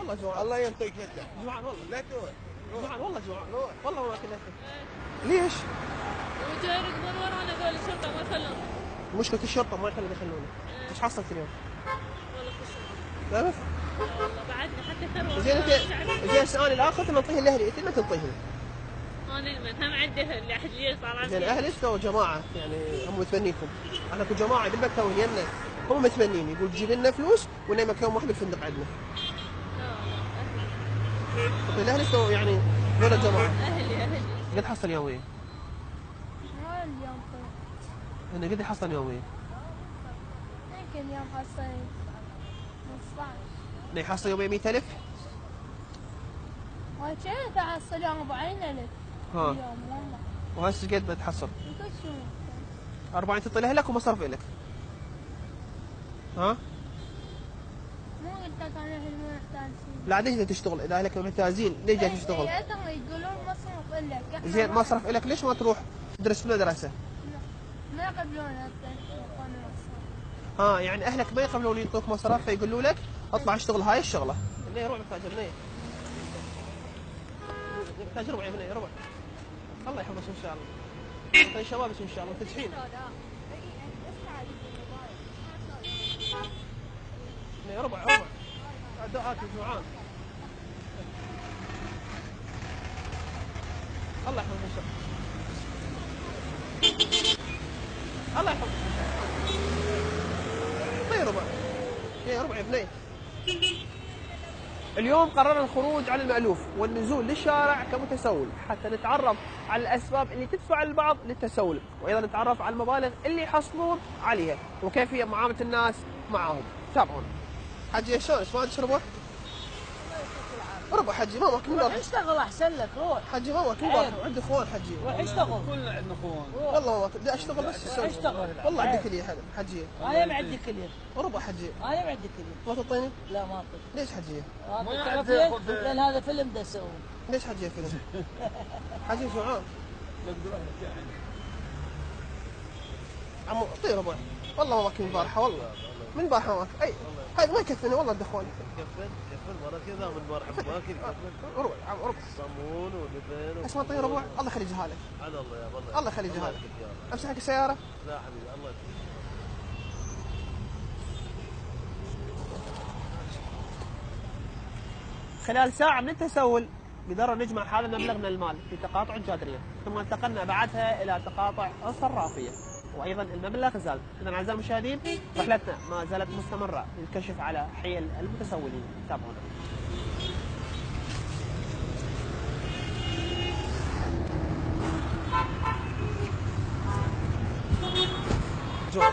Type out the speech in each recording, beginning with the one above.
والله جوعان. الله ينطيك يده. جوعان والله. لا تروح. جوعان والله جوعان. روح. والله ما اكل اكل. ليش؟ وجاي يركضون ورانا ذول الشرطة ما يخلون. مشكلة الشرطة ما يخلون يدخلونا. ايش حصلت اليوم؟ والله خسروا. لا بس. والله بعدنا حتى ثروة. زين انت زين السؤال الاخر تنطيه لاهلي انت ما تنطيهم. انا المن هم عنده اللي احد لي صار عندي. زين اهلك لو جماعة يعني هم متبنيكم. احنا كل جماعة بالمكتب يمنا هم متبنين يقول تجيب لنا فلوس وننامك يوم واحد بالفندق عندنا. لا الاهلي لو يعني دول الجماعة. اهلي. قد حصل يوميا؟ ما اليوم طلع. انا قد حصل يوميا؟ يمكن يوم حصل 15. اللي يحصل يوميا 100,000؟ وكيف تحصل يوم 40,000 ها. اليوم والله. وهسه قد بتحصل؟ كل شو 40 تعطي لاهلك ومصرف لك. ها؟ مو قلت لك انا اهلي مو محتاجين. لا ليش تشتغل؟ اذا اهلك محتاجين ليش جاي تشتغل؟ يقولون مصروف لك. زين مصرف لك ليش ما تروح تدرس في مدرسه؟ ما يقبلون يعطوني مصروف. ها يعني اهلك ما يقبلون يعطوك مصرف فيقولوا لك اطلع اشتغل هاي الشغله. بنيه ربع محتاج بنيه. محتاج ربع يا بنيه ربع. الله يحفظك ان شاء الله. طيب شبابك ان شاء الله تنجحين. بنيه ربع. اكل جوعان. الله يحفظك ان شاء الله. الله يحفظك. طيب ربع. يا ربع يا بنيه. اليوم قررنا الخروج على المألوف والنزول للشارع كمتسول حتى نتعرف على الأسباب اللي تدفع البعض للتسول وأيضا نتعرف على المبالغ اللي يحصلون عليها وكيف هي معاملة الناس معاهم. تابعونا. حجي شلون ايش ما تشربه؟ ربع حجي ما ماكل روح اشتغل احسن لك روح. حجي ما ماكل عندي اخوان حجي. روح اشتغل. كلنا عندنا اخوان. والله ما ماكل بدي اشتغل بس اشتغل. والله عندي كليه حجي. انا ما عندي كليه. ربع حجي. انا ما عندي كليه. ما تعطيني؟ لا ما اعطيك. ليش حجي؟ تعرف ليه؟ لان هذا فيلم ده اسويه. ليش حجي فيلم؟ حجي جوعان. عمو اعطيه ربع. والله ما ماكل البارحه والله. من البارحه ما ماكل. اي هاي ما يكفيني والله الدخول. كفن مرة كذا من البارحة ما كل كفن. ربع عم ربع. صمون ولبن. اسمع طيب ربع الله يخلي جهالك. على الله يا والله. الله يخلي جهالك. امسح لك السياره. لا حبيبي الله يخليك. خلال ساعه من التسول قدرنا نجمع هذا المبلغ من المال في تقاطع جادريه ثم انتقلنا بعدها الى تقاطع الصرافيه وايضا المبلغ زاد. اذا اعزائي المشاهدين رحلتنا ما زالت مستمره للكشف على حيل المتسولين. تابعونا. جوع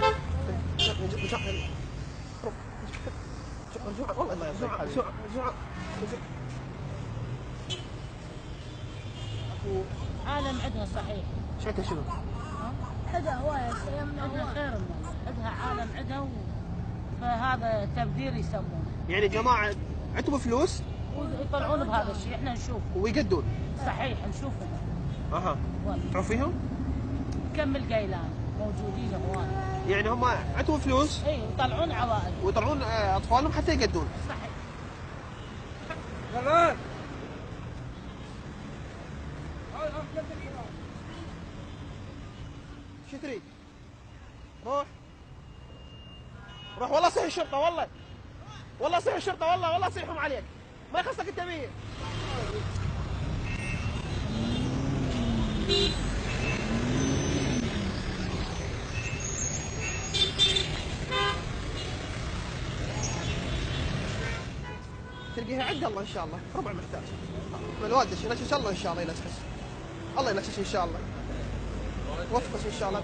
والله جوع. عالم عندها صحيح. شكل شنو؟ عندها هوايه عندها خير الناس. عندها عالم عندها فهذا تبذير يسمونه. يعني جماعه عندهم فلوس ويطلعون بهذا الشيء احنا نشوفه. ويقدون. صحيح نشوفه. اها. تعرف فيهم؟ كم القيلان موجودين هواي. يعني هم عندهم فلوس اي ويطلعون عوائل ويطلعون اطفالهم حتى يقدون. صحيح. كمان. شو تريد؟ روح والله صيح الشرطة والله صيح الشرطة والله صيحهم عليك ما يخصك انت بيه. تلقيها عند الله ان شاء الله ربع محتاج. الوالدة ينشش الله ان شاء الله ينشش. الله ينشش ان شاء الله. وفقك ان شاء الله.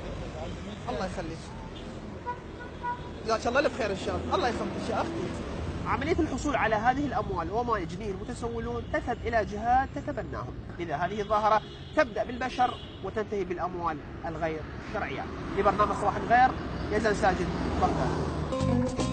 الله يخليك. جزاك الله الف خير ان شاء الله. الله يخليك يا اختي. عملية الحصول على هذه الأموال وما يجنيه المتسولون تذهب إلى جهات تتبناهم، لذا هذه الظاهرة تبدأ بالبشر وتنتهي بالأموال الغير شرعية. لبرنامج صباح الخير يزن ساجد بغداد.